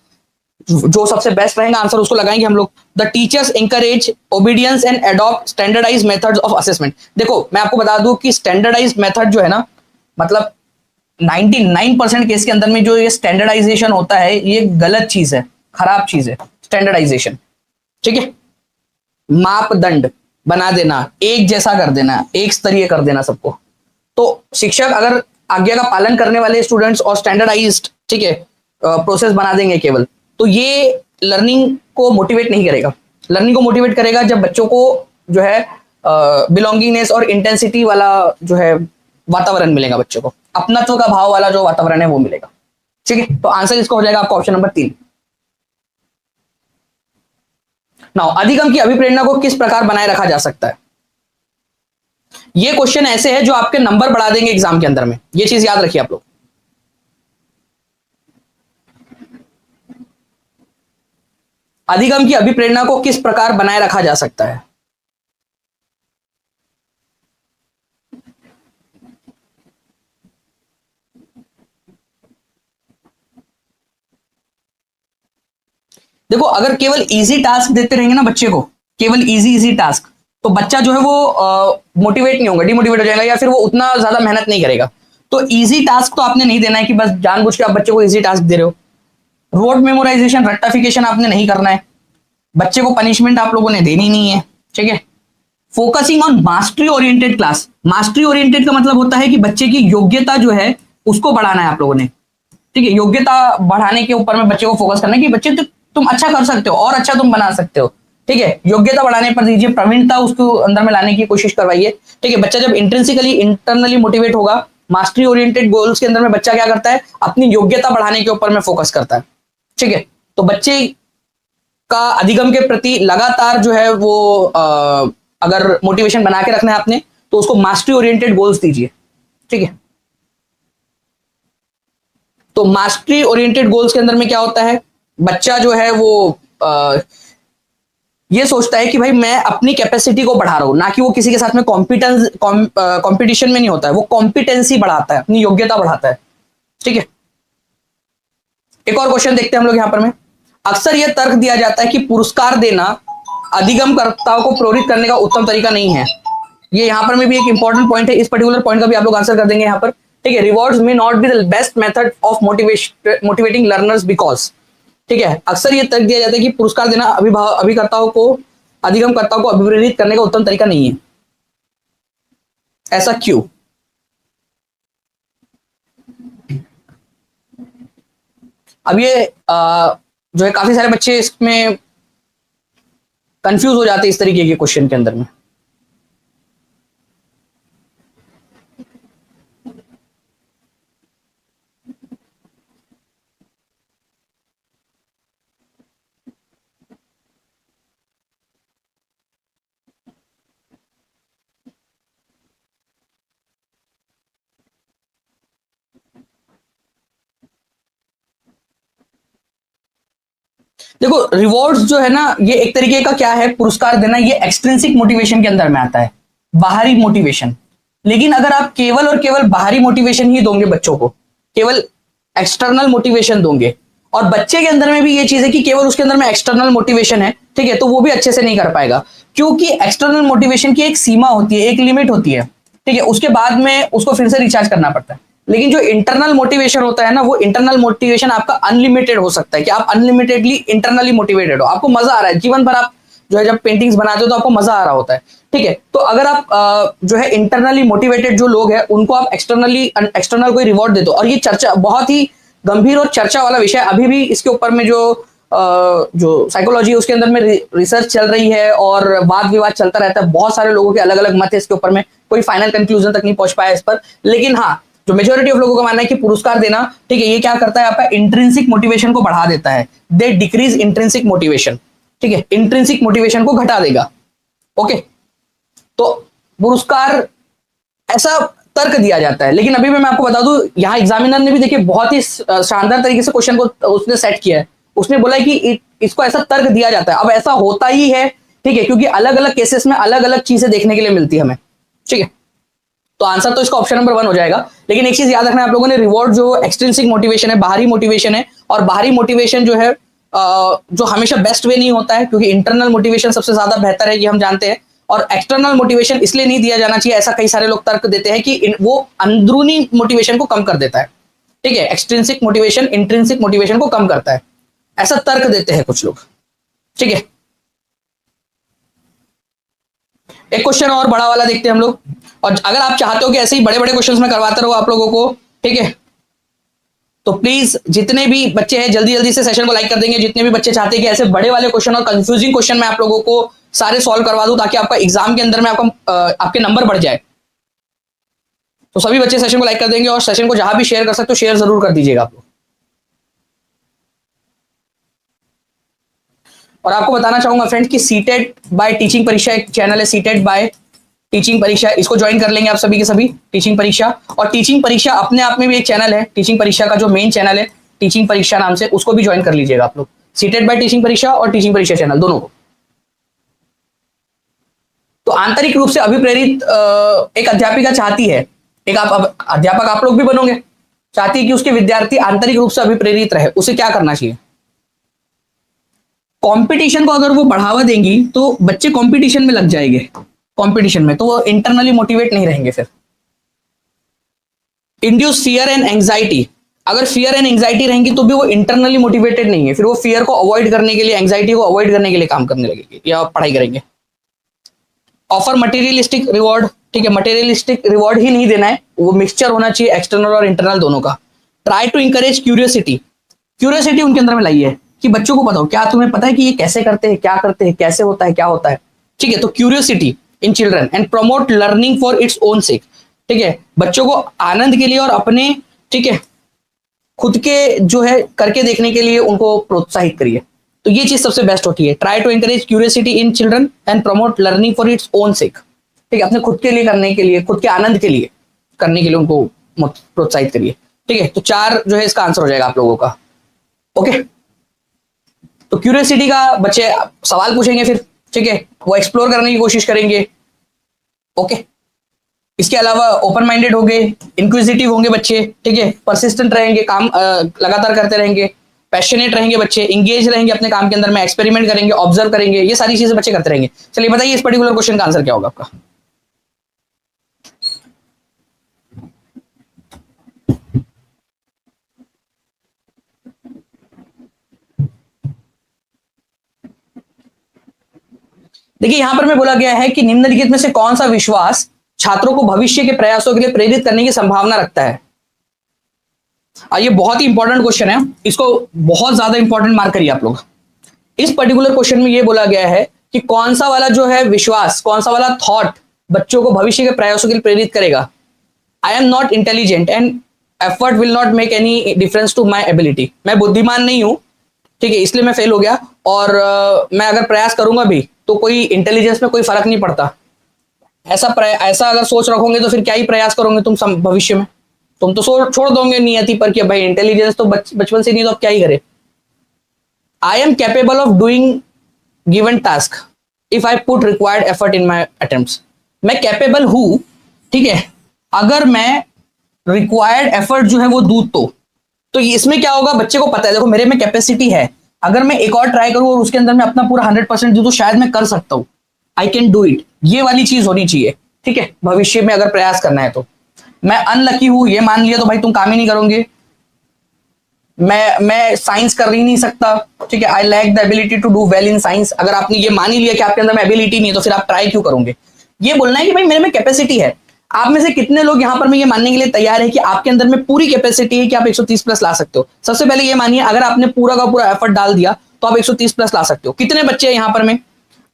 जो सबसे बेस्ट रहेगा आंसर उसको लगाएंगे हम लोग। The teachers encourage obedience and adopt standardise methods of assessment. देखो मैं आपको बता दूं कि स्टैंडर्डाइज मेथड जो है ना, मतलब 99% केस के अंदर में जो ये स्टैंडर्डाइजेशन होता है ये गलत चीज है, खराब चीज है स्टैंडर्डाइजेशन। ठीक है, मापदंड बना देना, एक जैसा कर देना, एक स्तरीय कर देना सबको। तो शिक्षक अगर आज्ञा का पालन करने वाले स्टूडेंट्स और स्टैंडर्डाइज्ड, ठीक है, प्रोसेस बना देंगे केवल, तो ये लर्निंग को मोटिवेट नहीं करेगा। लर्निंग को मोटिवेट करेगा जब बच्चों को जो है बिलोंगिंगनेस और इंटेंसिटी वाला जो है वातावरण मिलेगा, बच्चों को अपनत्व का भाव वाला जो वातावरण है वो मिलेगा। ठीक है, तो आंसर इसका हो जाएगा आपका ऑप्शन नंबर 3। नाउ अधिगम की अभिप्रेरणा को किस प्रकार बनाए रखा जा सकता है? ये क्वेश्चन ऐसे है जो आपके नंबर बढ़ा देंगे एग्जाम के अंदर में, ये चीज याद रखिए आप लोग। अधिगम की अभिप्रेरणा को किस प्रकार बनाए रखा जा सकता है? देखो अगर केवल इजी टास्क देते रहेंगे ना बच्चे को, केवल इजी टास्क, तो बच्चा जो है वो मोटिवेट नहीं होगा, डिमोटिवेट हो जाएगा, या फिर वो उतना ज्यादा मेहनत नहीं करेगा। तो इजी टास्क तो आपने नहीं देना है कि बस जानबूझ के आप बच्चे को इजी टास्क दे रहे हो। रोड मेमोराइजेशन, रट्टाफिकेशन आपने नहीं करना है। बच्चे को पनिशमेंट आप लोगों ने देनी नहीं है। ठीक है, focusing on mastery oriented class. Mastery oriented का मतलब होता है कि बच्चे की योग्यता जो है उसको बढ़ाना है आप लोगों ने। ठीक है, योग्यता बढ़ाने के ऊपर में बच्चे को फोकस करना है कि बच्चे तुम अच्छा कर सकते हो और अच्छा तुम बना सकते हो। ठीक है, योग्यता बढ़ाने पर दीजिए, प्रवीणता उसको अंदर में लाने की कोशिश करवाइए। ठीक है, बच्चा जब इंट्रिंसिकली इंटरनली मोटिवेट होगा, मास्टरी ओरिएंटेड गोल्स के अंदर में बच्चा क्या करता है, अपनी योग्यता बढ़ाने के ऊपर में फोकस करता है। ठीक है, तो बच्चे का अधिगम के प्रति लगातार जो है वो अगर मोटिवेशन बना के रखना है आपने, तो उसको मास्टरी ओरिएंटेड गोल्स दीजिए। ठीक है, तो मास्टरी ओरिएंटेड गोल्स के अंदर में क्या होता है, बच्चा जो है वो ये सोचता है कि भाई मैं अपनी कैपेसिटी को बढ़ा रहा हूं, ना कि वो किसी के साथ में कंपटीशन में नहीं होता है, वो कॉम्पिटेंसी बढ़ाता है, अपनी योग्यता बढ़ाता है। ठीक है, एक और क्वेश्चन देखते हैं हम लोग यहां पर में। अक्सर यह तर्क दिया जाता है कि पुरस्कार देना अधिगमकर्ताओं को प्रेरित करने का उत्तम तरीका नहीं है। ये यहां पर में भी एक इंपॉर्टेंट पॉइंट है, इस पर्टिकुलर पॉइंट का भी आप लोग आंसर कर देंगे यहां पर। ठीक है, rewards may not be the best method of motivating learners because. ठीक है, अक्सर यह तर्क दिया जाता है कि पुरस्कार देना अभिकर्ताओं को अधिगमकर्ताओं को अभिप्रेरित करने का उत्तम तरीका नहीं है। ऐसा क्यों? अब ये जो है काफी सारे बच्चे इसमें कंफ्यूज हो जाते हैं इस तरीके के क्वेश्चन के अंदर में। देखो रिवॉर्ड्स जो है ना, ये एक तरीके का क्या है, पुरस्कार देना, ये एक्सट्रिंसिक मोटिवेशन के अंदर में आता है, बाहरी मोटिवेशन। लेकिन अगर आप केवल और केवल बाहरी मोटिवेशन ही दोगे बच्चों को, केवल एक्सटर्नल मोटिवेशन दोगे, और बच्चे के अंदर में भी ये चीज है कि केवल उसके अंदर में एक्सटर्नल मोटिवेशन है, ठीक है, तो वो भी अच्छे से नहीं कर पाएगा, क्योंकि एक्सटर्नल मोटिवेशन की एक सीमा होती है, एक लिमिट होती है। ठीक है, उसके बाद में उसको फिर से रिचार्ज करना पड़ता है। लेकिन जो इंटरनल मोटिवेशन होता है ना, वो इंटरनल मोटिवेशन आपका अनलिमिटेड हो सकता है कि आप अनलिमिटेडली इंटरनली मोटिवेटेड हो, आपको मजा आ रहा है जीवन भर, आप जो है जब पेंटिंग्स बनाते हो तो आपको मजा आ रहा होता है, ठीक है। तो अगर आप जो है इंटरनली मोटिवेटेड जो लोग हैं उनको आप एक्सटर्नल कोई रिवॉर्ड देते हो, और ये चर्चा बहुत ही गंभीर और चर्चा वाला विषय, अभी भी इसके ऊपर में जो साइकोलॉजी है उसके अंदर में रिसर्च चल रही है और वाद विवाद चलता रहता है, बहुत सारे लोगों के अलग अलग मत है इसके ऊपर में, कोई फाइनल कंक्लूजन तक नहीं पहुंच पाया इस पर। लेकिन हाँ, जो मेजोरिटी ऑफ लोगों का मानना है कि पुरस्कार देना, ठीक है, ये क्या करता है, आपका इंट्रिंसिक मोटिवेशन को बढ़ा देता है, दे डिक्रीज इंट्रिंसिक मोटिवेशन, ठीक है, इंट्रिंसिक मोटिवेशन को घटा देगा। ओके, तो पुरस्कार ऐसा तर्क दिया जाता है, लेकिन अभी भी मैं आपको बता दूं, यहाँ एग्जामिनर ने भी देखिए बहुत ही शानदार तरीके से क्वेश्चन को उसने सेट किया है, उसने बोला है कि इसको ऐसा तर्क दिया जाता है। अब ऐसा होता ही है, ठीक है, क्योंकि अलग अलग केसेस में अलग अलग चीजें देखने के लिए मिलती है हमें, ठीक है। तो आंसर तो इसका ऑप्शन नंबर 1 हो जाएगा। लेकिन एक चीज याद रखना है आप लोगों ने, रिवॉर्ड जो एक्सट्रिंसिक मोटिवेशन है, बाहरी मोटिवेशन है, और बाहरी मोटिवेशन जो है जो हमेशा बेस्ट वे नहीं होता है, क्योंकि इंटरनल मोटिवेशन सबसे ज्यादा बेहतर है, ये हम जानते हैं। और एक्सटर्नल मोटिवेशन इसलिए नहीं दिया जाना चाहिए, ऐसा कई सारे लोग तर्क देते हैं कि वो अंदरूनी मोटिवेशन को कम कर देता है, ठीक है, एक्सट्रिंसिक मोटिवेशन इंट्रिंसिक मोटिवेशन को कम करता है, ऐसा तर्क देते हैं कुछ लोग, ठीक है। एक क्वेश्चन और बड़ा वाला देखते हैं हम लोग, और अगर आप चाहते हो कि ऐसे ही बड़े बड़े क्वेश्चंस में करवाते रहो आप लोगों को, ठीक है, तो प्लीज जितने भी बच्चे हैं जल्दी जल्दी से सेशन को लाइक कर देंगे, जितने भी बच्चे चाहते हैं कि ऐसे बड़े वाले क्वेश्चन और कंफ्यूजिंग क्वेश्चन मैं आप लोगों को सारे सॉल्व करवा दूं, ताकि आपका एग्जाम के अंदर में आपके नंबर बढ़ जाए। तो सभी बच्चे सेशन को लाइक कर देंगे, और सेशन को जहां भी शेयर कर सकते हो शेयर जरूर कर दीजिएगा आप लोग। और आपको बताना चाहूंगा फ्रेंड्स कि सीटेट बाय टीचिंग परीक्षा एक चैनल है, सीटेट बाय टीचिंग परीक्षा, इसको ज्वाइन कर लेंगे आप सभी के सभी, टीचिंग परीक्षा। और टीचिंग परीक्षा अपने आप में भी एक चैनल है, टीचिंग परीक्षा का जो मेन चैनल है टीचिंग परीक्षा नाम से, उसको भी ज्वाइन कर लीजिएगा आप लोग, सीटेट बाय टीचिंग परीक्षा और टीचिंग परीक्षा चैनल दोनों को। तो आंतरिक रूप से अभिप्रेरित एक अध्यापिका चाहती है, एक आप अध्यापक आप लोग भी बनोगे, चाहती है कि उसके विद्यार्थी आंतरिक रूप से अभिप्रेरित रहे, उसे क्या करना चाहिए? कंपटीशन को अगर वो बढ़ावा देंगी तो बच्चे कंपटीशन में लग जाएंगे, कंपटीशन में, तो वो इंटरनली मोटिवेट नहीं रहेंगे। फिर इंड्यूस फियर एंड एंजाइटी, अगर फियर एंड एंजाइटी रहेंगी तो भी वो इंटरनली मोटिवेटेड नहीं है, फिर वो फियर को अवॉइड करने के लिए, एंजाइटी को अवॉइड करने के लिए काम करने लगेंगे या पढ़ाई करेंगे। ऑफर मटेरियलिस्टिक रिवॉर्ड, ठीक है, मटेरियलिस्टिक रिवॉर्ड ही नहीं देना है, वो मिक्सचर होना चाहिए एक्सटर्नल और इंटरनल दोनों का। Try to encourage curiosity, curiosity उनके अंदर में लाइए कि बच्चों को बताओ, क्या तुम्हें पता है कि ये कैसे करते हैं, क्या करते हैं, कैसे होता है, क्या होता है, ठीक है। तो curiosity in children and promote learning for its own sake, ठीक है, बच्चों को आनंद के लिए और अपने, ठीक है, खुद के जो है करके देखने के लिए उनको प्रोत्साहित करिए। तो ये चीज सबसे बेस्ट होती है, try to encourage curiosity in children and promote learning for its own sake, ठीक है, अपने खुद के लिए करने के लिए, खुद के आनंद के लिए करने के लिए उनको प्रोत्साहित करिए, ठीक है। तो 4 जो है इसका आंसर हो जाएगा आप लोगों का। ओके, तो क्यूरियोसिटी का बच्चे सवाल पूछेंगे फिर, ठीक है, वो एक्सप्लोर करने की कोशिश करेंगे। ओके, इसके अलावा ओपन माइंडेड होंगे, इंक्विजिटिव होंगे बच्चे, ठीक है, परसिस्टेंट रहेंगे, काम लगातार करते रहेंगे, पैशनेट रहेंगे बच्चे, इंगेज रहेंगे अपने काम के अंदर में, एक्सपेरिमेंट करेंगे, ऑब्जर्व करेंगे, ये सारी चीजें बच्चे करते रहेंगे। चलिए बताइए इस पर्टिकुलर क्वेश्चन का आंसर क्या होगा आपका? देखिए यहां पर में बोला गया है कि निम्नलिखित में से कौन सा विश्वास छात्रों को भविष्य के प्रयासों के लिए प्रेरित करने की संभावना रखता है? ये बहुत ही इंपॉर्टेंट क्वेश्चन है, इसको बहुत ज्यादा इंपॉर्टेंट मार्क करिए आप लोग। इस पर्टिकुलर क्वेश्चन में ये बोला गया है कि कौन सा वाला जो है विश्वास, कौन सा वाला थॉट बच्चों को भविष्य के प्रयासों के लिए प्रेरित करेगा। I am not intelligent and effort will not make any difference to my ability, मैं बुद्धिमान नहीं हूं, ठीक है, इसलिए मैं फेल हो गया, और मैं अगर प्रयास करूंगा भी तो कोई इंटेलिजेंस में कोई फर्क नहीं पड़ता। ऐसा अगर सोच रखोगे तो फिर क्या ही प्रयास करोगे तुम भविष्य में, तुम तो छोड़ दोगे नियति पर कि भाई इंटेलिजेंस तो बचपन से नहीं, तो अब क्या ही करे। I am capable of doing given task if I put required effort in my attempts, मैं कैपेबल हूं, ठीक है, अगर मैं रिक्वायर्ड एफर्ट जो है वो दूं तो इसमें क्या होगा, बच्चे को पता है देखो मेरे में कैपेसिटी है, अगर मैं एक और ट्राई करूं और उसके अंदर मैं अपना पूरा 100% दूं तो शायद मैं कर सकता हूं, आई कैन डू इट, ये वाली चीज होनी चाहिए, ठीक है, भविष्य में अगर प्रयास करना है तो। मैं अनलकी हूं ये मान लिया तो भाई तुम काम ही नहीं करोगे। मैं साइंस कर ही नहीं सकता, ठीक है, I lack the ability to do well in science. अगर आपने ये मान ही लिया कि आपके अंदर में एबिलिटी नहीं है तो फिर आप ट्राई क्यों करोगे। ये बोलना है कि भाई मेरे में कैपेसिटी है। आप में से कितने लोग यहां पर मैं ये मानने के लिए तैयार है कि आपके अंदर में पूरी कैपेसिटी है कि आप 130 प्लस ला सकते हो। सबसे पहले ये मानिए अगर आपने पूरा का पूरा एफर्ट डाल दिया तो आप 130 प्लस ला सकते हो। कितने बच्चे हैं यहाँ पर में,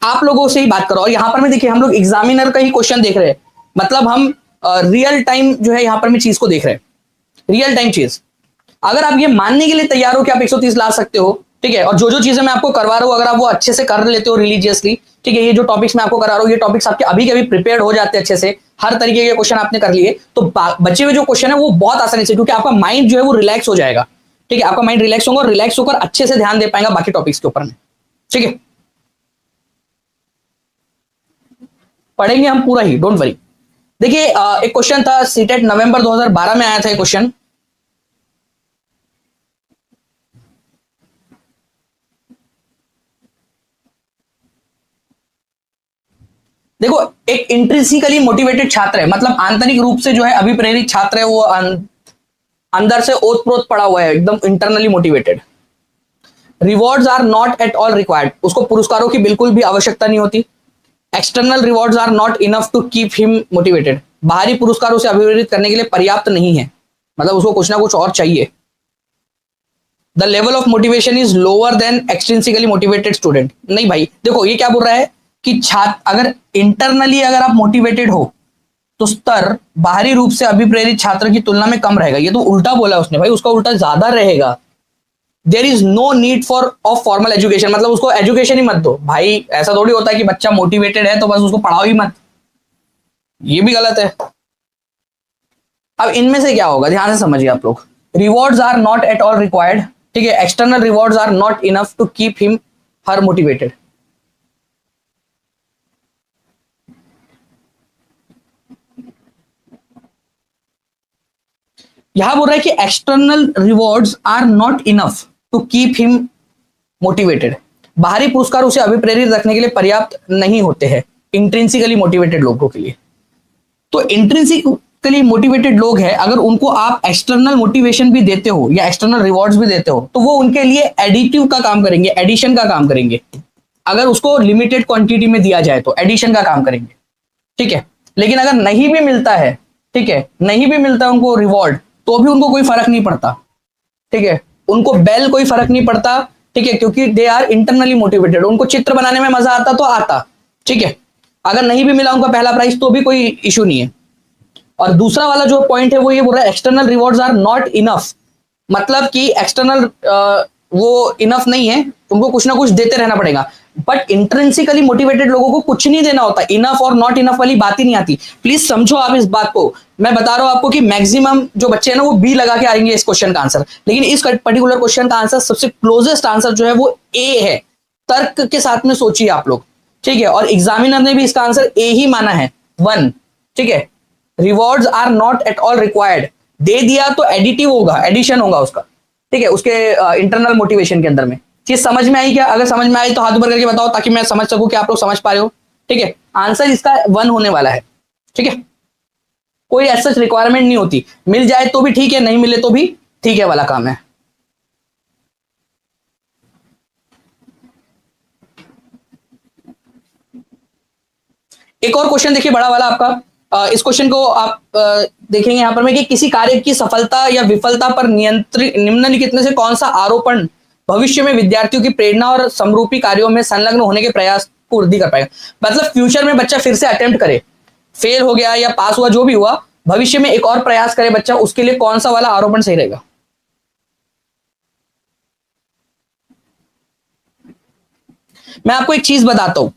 आप लोगों से ही बात करो। और यहाँ पर में देखिए हम लोग एग्जामिनर का ही क्वेश्चन देख रहे हैं, मतलब हम रियल टाइम जो है यहाँ पर में चीज को देख रहे हैं, रियल टाइम चीज। अगर आप ये मानने के लिए तैयार हो कि आप 130 ला सकते हो, ठीक है, और जो जो चीजें मैं आपको करवा रहा हूं अगर आप वो अच्छे से कर लेते हो रिलीजियसली, ठीक है, ये जो टॉपिक्स मैं आपको करा रहा हूं ये टॉपिक्स आपके अभी के अभी प्रिपेयर हो जाते हैं अच्छे से, हर तरीके के क्वेश्चन आपने कर लिए तो बचे हुए जो क्वेश्चन है वो बहुत आसानी से, क्योंकि आपका माइंड जो है वो रिलैक्स हो जाएगा, ठीक है, आपका माइंड रिलैक्स होगा और रिलैक्स होकर अच्छे से ध्यान दे पाएगा बाकी टॉपिक्स के ऊपर में, ठीक है। पढ़ेंगे हम पूरा ही, डोंट वरी। देखिए एक क्वेश्चन था सीटेट नवंबर 2012 में आया था क्वेश्चन। देखो एक इंट्रिंसिकली मोटिवेटेड छात्र है, मतलब आंतरिक रूप से जो है अभिप्रेरित छात्र है, वो अंदर से ओतप्रोत पड़ा हुआ है, एकदम internally motivated. Rewards are not at all required, उसको पुरस्कारों की बिल्कुल भी आवश्यकता नहीं होती। External rewards are not enough to keep him motivated, बाहरी पुरस्कारों से अभिप्रेरित करने के लिए पर्याप्त नहीं है, मतलब उसको कुछ ना कुछ और चाहिए। The level of motivation is lower than extrinsically motivated student. नहीं भाई देखो ये क्या बोल रहा है कि छात्र अगर इंटरनली अगर आप मोटिवेटेड हो तो स्तर बाहरी रूप से अभिप्रेरित छात्र की तुलना में कम रहेगा। ये तो उल्टा बोला उसने भाई, उसका उल्टा ज्यादा रहेगा। There is no need for of formal education, मतलब उसको एजुकेशन ही मत दो भाई। ऐसा थोड़ी होता है कि बच्चा मोटिवेटेड है तो बस उसको पढ़ाओ ही मत, ये भी गलत है। अब इनमें से क्या होगा ध्यान से समझिए आप लोग। Rewards are not at all required, ठीक है, external rewards are not enough to keep him her motivated. यहां बोल रहा है कि external rewards are not enough to keep him motivated, बाहरी पुरस्कार उसे अभिप्रेरित रखने के लिए पर्याप्त नहीं होते हैं इंट्रिंसिकली मोटिवेटेड लोगों के लिए। तो इंट्रिंसिकली मोटिवेटेड लोग हैं, अगर उनको आप एक्सटर्नल मोटिवेशन भी देते हो या एक्सटर्नल रिवॉर्ड्स भी देते हो तो वो उनके लिए एडिटिव का काम करेंगे, एडिशन का काम करेंगे। अगर उसको लिमिटेड क्वांटिटी में दिया जाए तो एडिशन का काम करेंगे, ठीक है। लेकिन अगर नहीं भी मिलता है, ठीक है, नहीं भी मिलता है उनको रिवॉर्ड तो भी उनको कोई फर्क नहीं पड़ता, ठीक है, उनको बेल कोई फर्क नहीं पड़ता, ठीक है, क्योंकि दे आर इंटरनली मोटिवेटेड। उनको चित्र बनाने में मजा आता तो आता, ठीक है, अगर नहीं भी मिला उनका पहला प्राइस तो भी कोई इशू नहीं है। और दूसरा वाला जो पॉइंट है वो ये बोल रहा है external rewards are not enough, मतलब कि एक्सटर्नल वो इनफ नहीं है, उनको कुछ ना कुछ देते रहना पड़ेगा। बट इंट्रिंसिकली मोटिवेटेड लोगों को कुछ नहीं देना होता, इनफ और नॉट इनफ वाली बात ही नहीं आती। प्लीज समझो आप इस बात को। मैं बता रहा हूं आपको कि मैक्सिमम जो बच्चे हैं ना वो बी लगा के आएंगे इस क्वेश्चन का आंसर, लेकिन इस पर्टिकुलर क्वेश्चन का आंसर सबसे क्लोजेस्ट आंसर जो है वो ए है। तर्क के साथ में सोचिए आप लोग, ठीक है, और एग्जामिनर ने भी इसका आंसर ए ही माना है 1, ठीक है। Rewards are not at all required दे दिया तो एडिटिव होगा, एडिशन होगा उसका, ठीक है, उसके इंटरनल मोटिवेशन के अंदर में। चीज समझ में आई क्या? अगर समझ में आई तो हाथ ऊपर करके बताओ ताकि मैं समझ सकूं कि आप लोग समझ पा रहे हो, ठीक है। आंसर इसका 1 होने वाला है, ठीक है, कोई ऐसा रिक्वायरमेंट नहीं होती, मिल जाए तो भी ठीक है, नहीं मिले तो भी ठीक है वाला काम है। एक और क्वेश्चन देखिए बड़ा वाला आपका, इस क्वेश्चन को आप देखेंगे यहां पर में कि किसी कार्य की सफलता या विफलता पर निम्नलिखित में से कौन सा आरोपण भविष्य में विद्यार्थियों की प्रेरणा और समरूपी कार्यों में संलग्न होने के प्रयास को वृद्धि कर पाएगा। मतलब फ्यूचर में बच्चा फिर से अटेम्प्ट करे, फेल हो गया या पास हुआ जो भी हुआ, भविष्य में एक और प्रयास करे बच्चा, उसके लिए कौन सा वाला आरोपण सही रहेगा? मैं आपको एक चीज बताता हूं,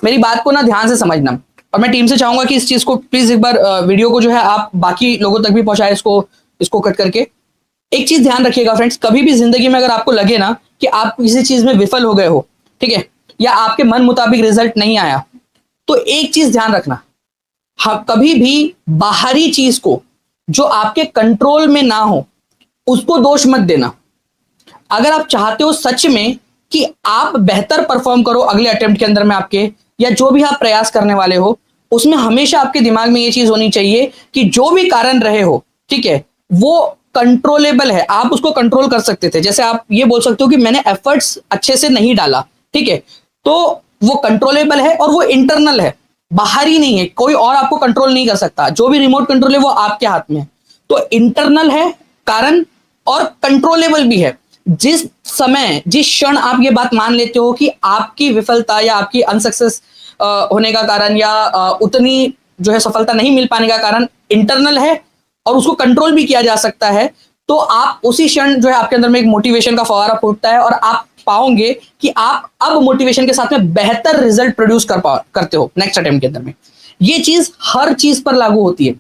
मेरी बात को ना ध्यान से समझना, और मैं टीम से चाहूंगा कि इस चीज को प्लीज एक बार वीडियो को जो है आप बाकी लोगों तक भी पहुंचाए, इसको कट करके। एक चीज ध्यान रखिएगा फ्रेंड्स, कभी भी जिंदगी में अगर आपको लगे ना कि आप किसी चीज में विफल हो गए हो, ठीक है, या आपके मन मुताबिक रिजल्ट नहीं आया, तो एक चीज ध्यान रखना, हाँ, कभी भी बाहरी चीज को जो आपके कंट्रोल में ना हो उसको दोष मत देना। अगर आप चाहते हो सच में कि आप बेहतर परफॉर्म करो अगले अटेम्प्ट के अंदर में आपके, या जो भी आप प्रयास करने वाले हो, उसमें हमेशा आपके दिमाग में ये चीज होनी चाहिए कि जो भी कारण रहे हो, ठीक है, वो कंट्रोलेबल है, आप उसको कंट्रोल कर सकते थे। जैसे आप ये बोल सकते हो कि मैंने एफर्ट्स अच्छे से नहीं डाला, ठीक है, तो वो कंट्रोलेबल है और वो इंटरनल है, बाहरी नहीं है, कोई और आपको कंट्रोल नहीं कर सकता। जो भी रिमोट कंट्रोल है वो आपके हाथ में है। तो इंटरनल है कारण और कंट्रोलेबल भी है। जिस समय, जिस क्षण आप ये बात मान लेते हो कि आपकी विफलता या आपकी अनसक्सेस होने का कारण या उतनी जो है सफलता नहीं मिल पाने का कारण इंटरनल है और उसको कंट्रोल भी किया जा सकता है, तो आप उसी क्षण जो है आपके अंदर में एक मोटिवेशन का फवारा फूटता है और आप पाओगे कि आप अब मोटिवेशन के साथ में बेहतर रिजल्ट प्रोड्यूस करते हो नेक्स्ट अटेम्प्ट के अंदर में। ये चीज हर चीज पर लागू होती है,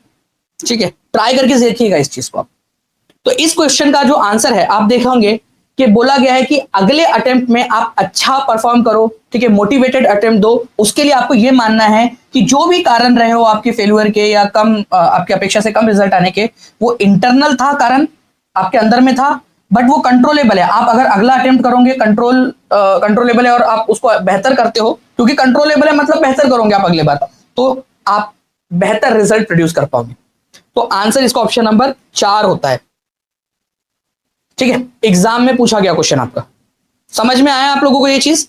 ठीक है, ट्राई करके देखिएगा इस चीज को आप। तो इस क्वेश्चन का जो आंसर है आप देखेंगे कि बोला गया है कि अगले अटेम्प्ट में आप अच्छा परफॉर्म करो, ठीक है, मोटिवेटेड अटेम्प्ट दो। उसके लिए आपको यह मानना है कि जो भी कारण रहे हो आपके फेल्यूर के या कम आपकी अपेक्षा से कम रिजल्ट आने के, वो इंटरनल था, कारण आपके अंदर में था, बट वो कंट्रोलेबल है। आप अगर अगला अटेम्प्ट करोगे, कंट्रोलेबल है और आप उसको बेहतर करते हो, क्योंकि कंट्रोलेबल है मतलब बेहतर करोगे आप अगले बार, तो आप बेहतर रिजल्ट प्रोड्यूस कर पाओगे। तो आंसर इसका ऑप्शन नंबर 4 होता है, ठीक है। एग्जाम में पूछा गया क्वेश्चन आपका, समझ में आया आप लोगों को ये चीज?